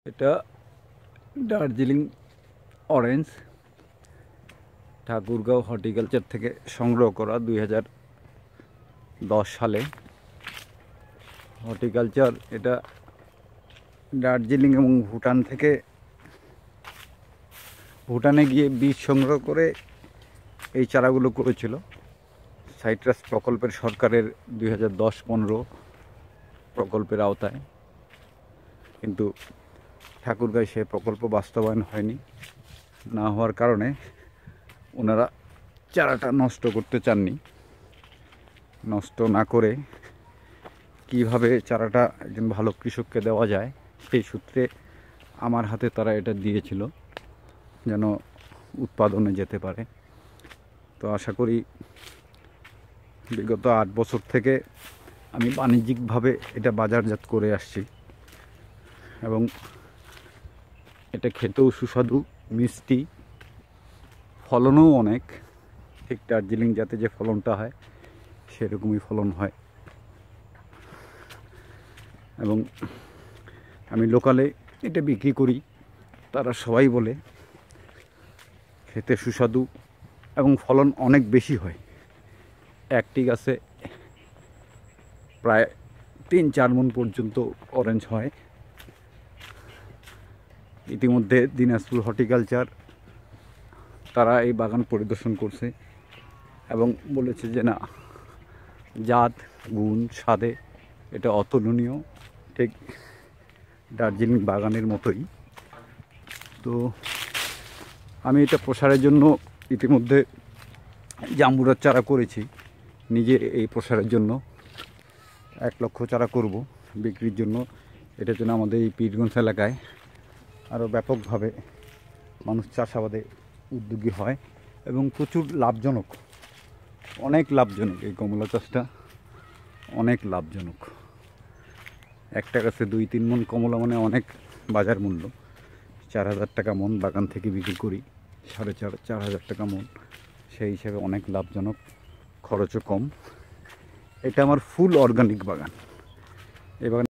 এটা Darjeeling orange Thakurgaon horticulture থেকে সংগ্রহ করা 2010 সালে। হর্টিকালচার এটা দার্জিলিং এবং ভুটানে গিয়ে বীজ সংগ্রহ করে এই চারাগুলো করেছিল সাইট্রাস প্রকল্পের সরকারের 2010-15 প্রকল্পের আওতায়, কিন্তু ঠাকুরগাঁয় সে প্রকল্প বাস্তবায়ন হয়নি। না হওয়ার কারণে ওনারা চারাটা নষ্ট করতে চাননি। নষ্ট না করে কিভাবে চারাটা একজন ভালো কৃষককে দেওয়া যায় সেই সূত্রে আমার হাতে তারা এটা দিয়েছিল যেন উৎপাদনে যেতে পারে। তো আশা করি বিগত 8 বছর থেকে আমি বাণিজ্যিকভাবে এটা বাজারজাত করে আসছি এবং এটা খেতেও সুস্বাদু, মিষ্টি, ফলনও অনেক। ঠিক দার্জিলিং যাতে যে ফলনটা হয় সেরকমই ফলন হয়। এবং আমি লোকালে এটা বিক্রি করি, তারা সবাই বলে খেতে সুস্বাদু এবং ফলন অনেক বেশি হয়। একটি গাছে প্রায় 3-4 মণ পর্যন্ত অরেঞ্জ হয়। ইতিমধ্যে দিনাজপুর হর্টিকালচার তারা এই বাগান পরিদর্শন করছে এবং বলেছে যে না, জাত, গুণ, স্বাদে এটা অতুলনীয়, ঠিক দার্জিলিং বাগানের মতোই। তো আমি এটা প্রসারের জন্য ইতিমধ্যে জাম্বুরার চারা করেছি নিজে। এই প্রসারের জন্য 1 লক্ষ চারা করব বিক্রির জন্য। এটার জন্য আমাদের এই পীরগঞ্জ এলাকায় আরও ব্যাপকভাবে মানুষ চাষাবাদে উদ্যোগী হয় এবং প্রচুর লাভজনক, অনেক লাভজনক। এই কমলা চাষটা অনেক লাভজনক। একটা গাছে 2-3 মণ কমলা মানে অনেক বাজার মূল্য। 4,000 টাকা মণ বাগান থেকে বিক্রি করি, 4,500 টাকা মণ। সেই হিসাবে অনেক লাভজনক, খরচও কম। এটা আমার ফুল অর্গানিক বাগান। এই বাগান